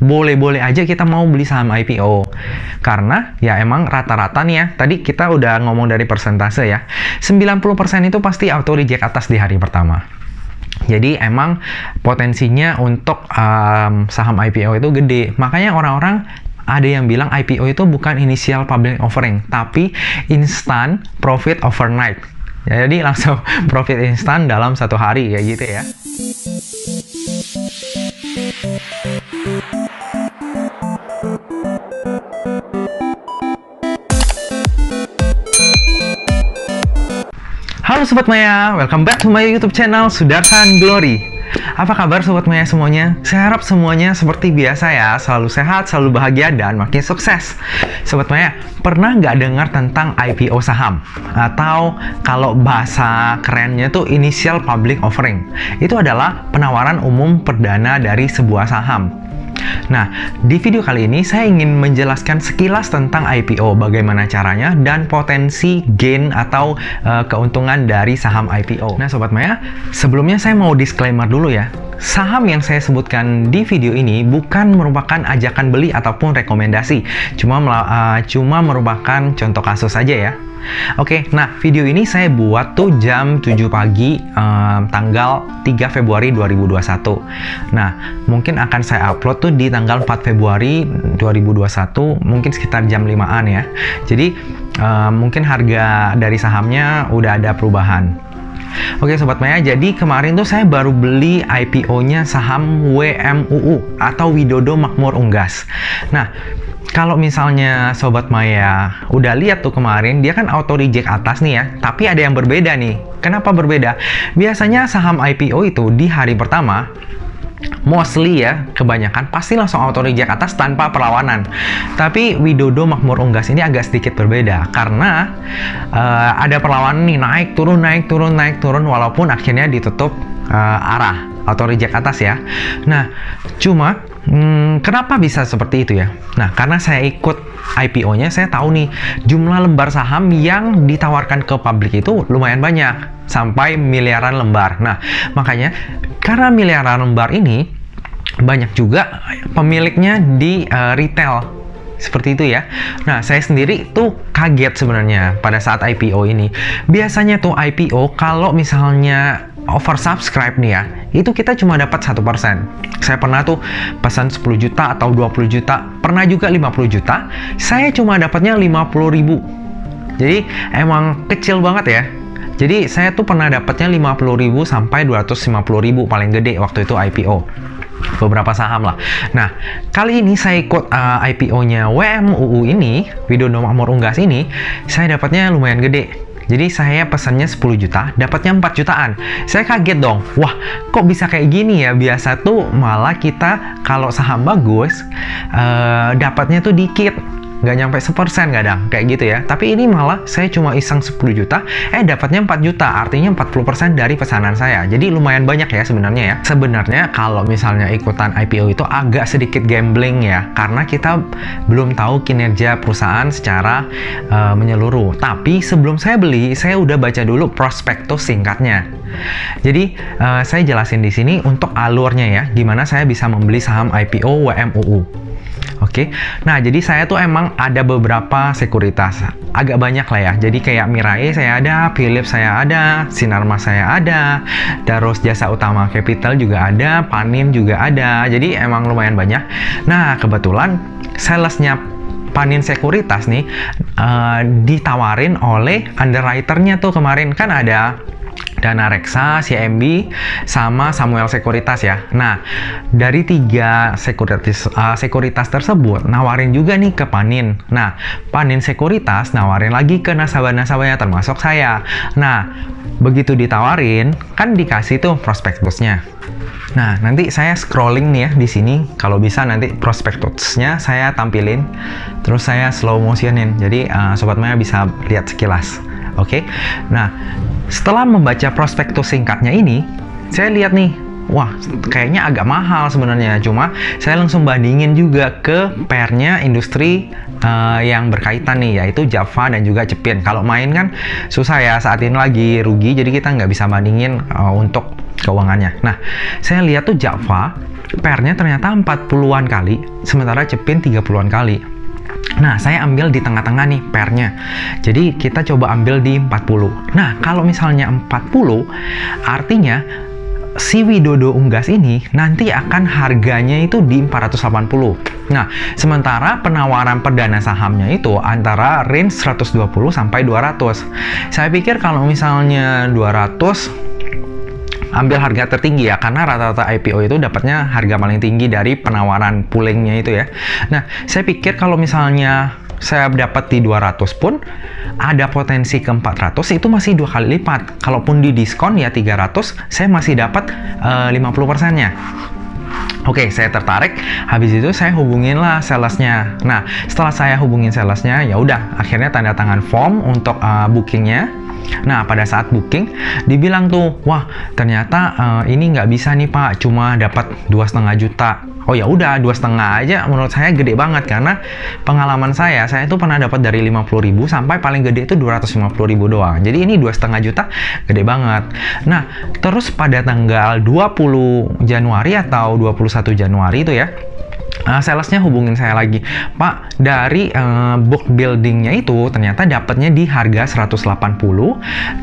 boleh-boleh aja kita mau beli saham IPO. Karena ya emang rata-rata nih ya, tadi kita udah ngomong dari persentase ya, 90% itu pasti auto reject atas di hari pertama. Jadi emang potensinya untuk saham IPO itu gede. Makanya orang-orang ada yang bilang IPO itu bukan initial public offering, tapi instant profit overnight. Jadi langsung profit instan dalam 1 hari kayak gitu ya. Halo Sobat Maya, welcome back to my YouTube channel Sudarsan Glory. Apa kabar Sobat Maya semuanya? Saya harap semuanya seperti biasa ya, selalu sehat, selalu bahagia, dan makin sukses. Sobat Maya, pernah nggak dengar tentang IPO saham? Atau kalau bahasa kerennya tuh initial public offering. Itu adalah penawaran umum perdana dari sebuah saham. Nah, di video kali ini saya ingin menjelaskan sekilas tentang IPO, bagaimana caranya, dan potensi gain atau keuntungan dari saham IPO. Nah, Sobat Maya, sebelumnya saya mau disclaimer dulu ya. Saham yang saya sebutkan di video ini bukan merupakan ajakan beli ataupun rekomendasi, cuma merupakan contoh kasus saja ya. Oke, nah video ini saya buat tuh jam 7 pagi tanggal 3 Februari 2021. Nah, mungkin akan saya upload tuh di tanggal 4 Februari 2021, mungkin sekitar jam 5-an ya. Jadi, mungkin harga dari sahamnya udah ada perubahan. Oke Sobat Maya, jadi kemarin tuh saya baru beli IPO-nya saham WMUU atau Widodo Makmur Unggas. Nah, kalau misalnya Sobat Maya udah lihat tuh kemarin, dia kan auto reject atas nih ya, tapi ada yang berbeda nih. Kenapa berbeda? Biasanya saham IPO itu di hari pertama, mostly ya, kebanyakan pasti langsung auto reject atas tanpa perlawanan. Tapi Widodo Makmur Unggas ini agak sedikit berbeda karena ada perlawanan nih, naik turun naik turun naik turun, walaupun akhirnya ditutup arah auto reject atas ya. Nah, cuma kenapa bisa seperti itu ya? Nah, karena saya ikut IPO-nya, saya tahu nih jumlah lembar saham yang ditawarkan ke publik itu lumayan banyak, sampai miliaran lembar. Nah, makanya karena miliaran lembar ini, banyak juga pemiliknya di retail. Seperti itu ya. Nah, saya sendiri tuh kaget sebenarnya pada saat IPO ini. Biasanya tuh IPO kalau misalnya oversubscribe nih ya, itu kita cuma dapat 1%. Saya pernah tuh pesan 10 juta atau 20 juta, pernah juga 50 juta, saya cuma dapatnya 50.000. Jadi emang kecil banget ya. Jadi saya tuh pernah dapatnya 50.000 sampai 250.000 paling gede waktu itu IPO. Beberapa saham lah. Nah, kali ini saya ikut IPO-nya WMUU ini, Widodo Makmur Unggas ini, saya dapatnya lumayan gede. Jadi saya pesannya 10 juta, dapatnya 4 jutaan. Saya kaget dong. Wah, kok bisa kayak gini ya? Biasa tuh malah kita kalau saham bagus, dapatnya tuh dikit. Nggak nyampe 1% kadang, kayak gitu ya. Tapi ini malah saya cuma iseng 10 juta, dapatnya 4 juta. Artinya 40% dari pesanan saya. Jadi lumayan banyak ya sebenarnya ya. Sebenarnya kalau misalnya ikutan IPO itu agak sedikit gambling ya, karena kita belum tahu kinerja perusahaan secara menyeluruh. Tapi sebelum saya beli, saya udah baca dulu prospektus singkatnya. Jadi saya jelasin di sini untuk alurnya ya, gimana saya bisa membeli saham IPO WMUU. Oke, nah jadi saya tuh emang ada beberapa sekuritas, agak banyak lah ya. Jadi kayak Mirai saya ada, Philips saya ada, Sinarmas saya ada, terus Jasa Utama Capital juga ada, Panin juga ada. Jadi emang lumayan banyak. Nah kebetulan salesnya Panin Sekuritas nih ditawarin oleh underwriternya tuh kemarin, kan ada Dana Reksa, CMB, sama Samuel Sekuritas ya. Nah, dari 3 sekuritas tersebut nawarin juga nih ke Panin. Nah, Panin Sekuritas nawarin lagi ke nasabah-nasabahnya termasuk saya. Nah, begitu ditawarin, kan dikasih tuh prospektusnya. Nah, nanti saya scrolling nih ya di sini. Kalau bisa nanti prospektusnya saya tampilin, terus saya slow motionin. Jadi Sobat Maya bisa lihat sekilas. Oke, nah setelah membaca prospektus singkatnya ini, saya lihat nih wah kayaknya agak mahal sebenarnya. Cuma saya langsung bandingin juga ke pairnya industri yang berkaitan nih, yaitu Java dan juga Cepin. Kalau main kan susah ya, saat ini lagi rugi, jadi kita nggak bisa bandingin untuk keuangannya. Nah, saya lihat tuh Java pairnya ternyata 40-an kali, sementara Cepin 30-an kali. Nah, saya ambil di tengah-tengah nih pairnya. Jadi kita coba ambil di 40. Nah, kalau misalnya 40, artinya si Widodo Unggas ini nanti akan harganya itu di 480. Nah, sementara penawaran perdana sahamnya itu antara range 120 sampai 200. Saya pikir kalau misalnya 200 ambil harga tertinggi ya, karena rata-rata IPO itu dapatnya harga paling tinggi dari penawaran poolingnya itu ya. Nah, saya pikir kalau misalnya saya dapat di 200 pun ada potensi ke 400, itu masih 2 kali lipat. Kalaupun di diskon ya 300, saya masih dapat 50%-nya. Oke, saya tertarik. Habis itu saya hubungin lah salesnya. Nah, setelah saya hubungin salesnya, ya udah, akhirnya tanda tangan form untuk bookingnya. Nah, pada saat booking dibilang tuh, wah ternyata ini nggak bisa nih Pak, cuma dapat 2,5 juta. Oh ya udah, 2,5 aja menurut saya gede banget, karena pengalaman saya tuh pernah dapat dari 50.000 sampai paling gede itu 250.000 doang. Jadi ini 2,5 juta gede banget. Nah, terus pada tanggal 20 Januari atau 21 Januari itu ya, salesnya hubungin saya lagi, Pak, dari book buildingnya itu ternyata dapatnya di harga 180,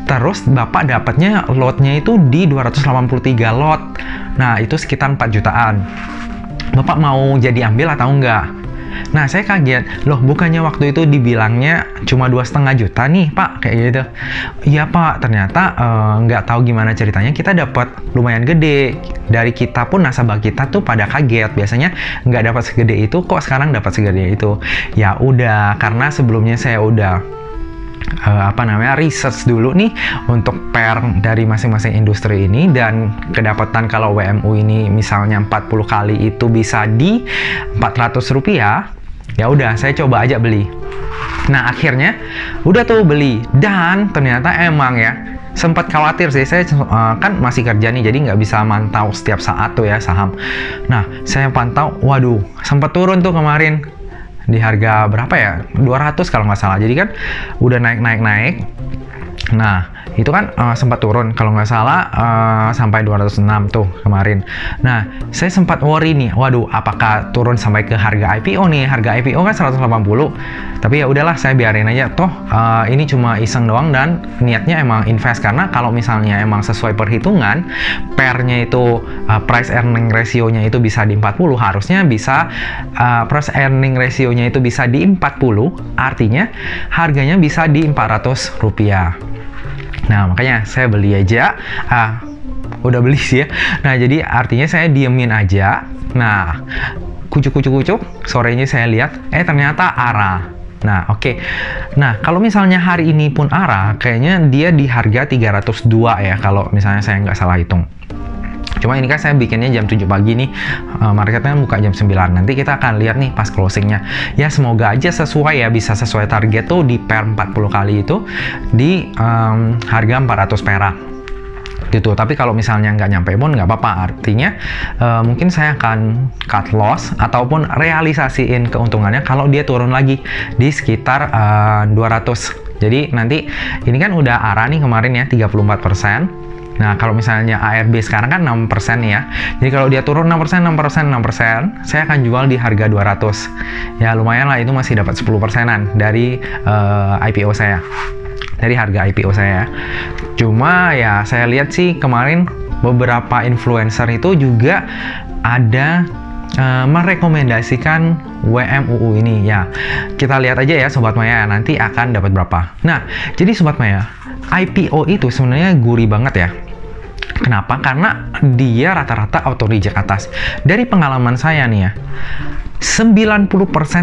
terus Bapak dapatnya lotnya itu di 283 lot. Nah, itu sekitar 4 jutaan. Bapak mau jadi ambil atau enggak? Nah, saya kaget, loh bukannya waktu itu dibilangnya cuma 2,5 juta nih Pak, kayak gitu. Iya Pak, ternyata nggak tahu gimana ceritanya kita dapat lumayan gede. Dari kita pun nasabah kita tuh pada kaget, biasanya nggak dapat segede itu, kok sekarang dapat segede itu. Ya udah, karena sebelumnya saya udah research dulu nih untuk pair dari masing-masing industri ini, dan kedapatan kalau WMU ini misalnya 40 kali itu bisa di 400 rupiah. Ya udah, saya coba aja beli. Nah, akhirnya udah tuh beli, dan ternyata emang ya sempat khawatir sih, saya kan masih kerja nih, jadi nggak bisa mantau setiap saat tuh ya saham. Nah, saya pantau, waduh sempat turun tuh kemarin di harga berapa ya, 200 kalau nggak salah. Jadi kan udah naik. Nah, itu kan sempat turun kalau nggak salah sampai 206 tuh kemarin. Nah, saya sempat worry nih, waduh apakah turun sampai ke harga IPO nih. Harga IPO kan 180, tapi ya udahlah, saya biarin aja, toh ini cuma iseng doang dan niatnya emang invest. Karena kalau misalnya emang sesuai perhitungan pairnya itu price earning ratio-nya itu bisa di 40, harusnya bisa price earning ratio-nya itu bisa di 40, artinya harganya bisa di 400 rupiah. Nah, makanya saya beli aja. Udah beli sih ya. Nah, jadi artinya saya diemin aja. Nah, kucuk, sorenya saya lihat, ternyata ARA. Nah, oke. Nah, kalau misalnya hari ini pun ARA, kayaknya dia di harga 302 ya, kalau misalnya saya nggak salah hitung. Cuma ini kan saya bikinnya jam 7 pagi nih, marketnya buka jam 9. Nanti kita akan lihat nih pas closingnya. Ya semoga aja sesuai ya, bisa sesuai target tuh di pair 40 kali itu di harga 400 perak gitu. Tapi kalau misalnya nggak nyampe pun nggak apa-apa, artinya mungkin saya akan cut loss ataupun realisasiin keuntungannya kalau dia turun lagi di sekitar 200. Jadi nanti ini kan udah ARA nih kemarin ya 34%. Nah, kalau misalnya ARB sekarang kan 6% ya. Jadi kalau dia turun 6%, saya akan jual di harga 200. Ya lumayan lah, itu masih dapat 10%-an dari IPO saya. Dari harga IPO saya. Cuma ya saya lihat sih kemarin beberapa influencer itu juga ada merekomendasikan WMUU ini ya. Kita lihat aja ya Sobat Maya, nanti akan dapat berapa. Nah, jadi Sobat Maya, IPO itu sebenarnya gurih banget ya. Kenapa? Karena dia rata-rata auto reject atas. Dari pengalaman saya nih ya, 90%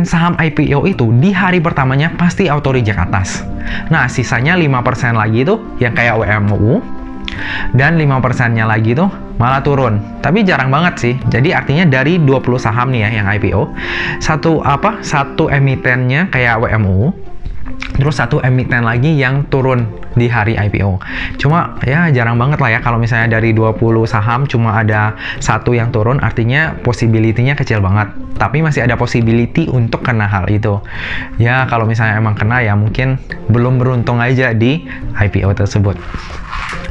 saham IPO itu di hari pertamanya pasti auto reject atas. Nah, sisanya 5% lagi itu yang kayak WMUU, dan 5%-nya lagi tuh malah turun. Tapi jarang banget sih. Jadi artinya dari 20 saham nih ya yang IPO, satu emitennya kayak WMUU, terus satu emiten lagi yang turun di hari IPO. Cuma ya jarang banget lah ya kalau misalnya dari 20 saham cuma ada satu yang turun, artinya possibility-nya kecil banget. Tapi masih ada possibility untuk kena hal itu. Ya kalau misalnya emang kena ya mungkin belum beruntung aja di IPO tersebut.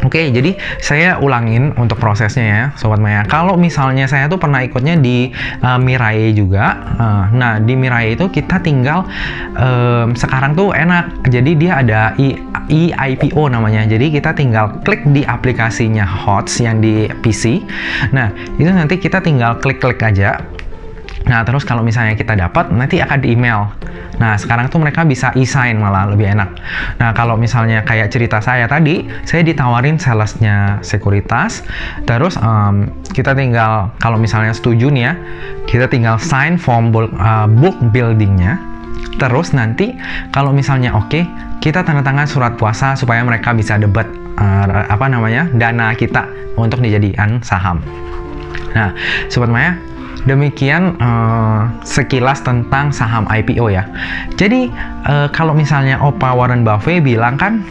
Oke, jadi saya ulangin untuk prosesnya ya, Sobat Maya. Kalau misalnya saya tuh pernah ikutnya di Mirai juga. Nah, di Mirai itu kita tinggal sekarang tuh enak. Jadi dia ada IPO namanya. Jadi kita tinggal klik di aplikasinya HOTS yang di PC. Nah, itu nanti kita tinggal klik-klik aja. Nah, terus kalau misalnya kita dapat, nanti akan di email. Nah, sekarang tuh mereka bisa e-sign malah lebih enak. Nah, kalau misalnya kayak cerita saya tadi, saya ditawarin salesnya Sekuritas. Terus kita tinggal, kalau misalnya setuju nih ya, kita tinggal sign form book buildingnya. Terus nanti kalau misalnya oke, kita tanda tangan surat kuasa supaya mereka bisa debat dana kita untuk dijadikan saham. Nah, Sobat Maya, demikian sekilas tentang saham IPO ya. Jadi kalau misalnya Opa Warren Buffett bilang kan,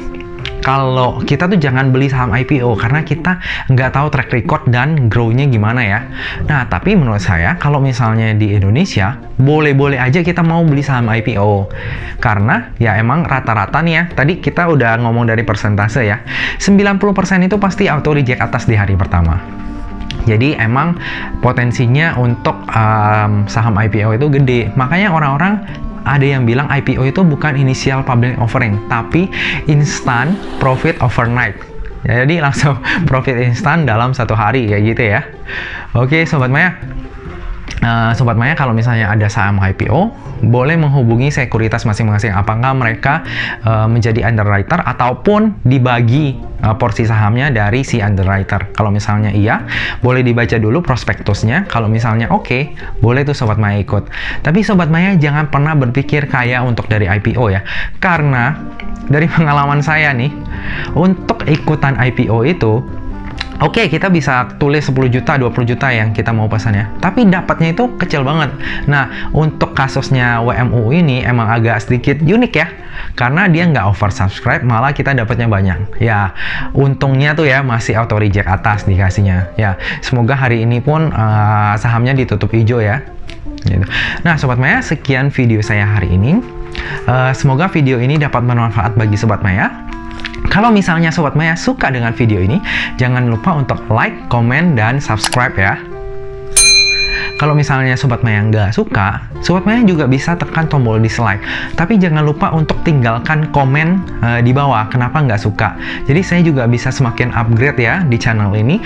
kalau kita tuh jangan beli saham IPO karena kita nggak tahu track record dan grow-nya gimana ya. Nah, tapi menurut saya kalau misalnya di Indonesia boleh-boleh aja kita mau beli saham IPO. Karena ya emang rata-rata nih ya, tadi kita udah ngomong dari persentase ya, 90% itu pasti auto reject atas di hari pertama. Jadi emang potensinya untuk saham IPO itu gede. Makanya orang-orang ada yang bilang IPO itu bukan initial public offering, tapi instant profit overnight. Jadi langsung profit instan dalam satu hari kayak gitu ya. Oke, Sobat Maya. Sobat Maya, kalau misalnya ada saham IPO, boleh menghubungi sekuritas masing-masing. Apakah mereka menjadi underwriter ataupun dibagi porsi sahamnya dari si underwriter. Kalau misalnya iya, boleh dibaca dulu prospektusnya. Kalau misalnya oke, boleh tuh Sobat Maya ikut. Tapi Sobat Maya jangan pernah berpikir kaya untuk dari IPO ya. Karena dari pengalaman saya nih, untuk ikutan IPO itu, oke, kita bisa tulis 10 juta, 20 juta yang kita mau pesan ya. Tapi dapatnya itu kecil banget. Nah, untuk kasusnya WMU ini emang agak sedikit unik ya. Karena dia nggak oversubscribe, malah kita dapatnya banyak. Ya, untungnya tuh ya masih auto reject atas dikasihnya. Ya, semoga hari ini pun sahamnya ditutup hijau ya. Gitu. Nah, Sobat Maya, sekian video saya hari ini. Semoga video ini dapat bermanfaat bagi Sobat Maya. Kalau misalnya Sobat Maya suka dengan video ini, jangan lupa untuk like, komen, dan subscribe ya. Kalau misalnya Sobat Maya nggak suka, Sobat Maya juga bisa tekan tombol dislike. Tapi jangan lupa untuk tinggalkan komen di bawah kenapa nggak suka. Jadi saya juga bisa semakin upgrade ya di channel ini,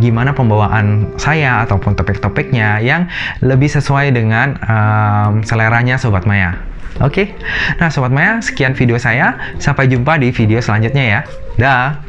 gimana pembawaan saya ataupun topik-topiknya yang lebih sesuai dengan seleranya Sobat Maya. Oke, nah Sobat Maya, sekian video saya. Sampai jumpa di video selanjutnya ya. Dah.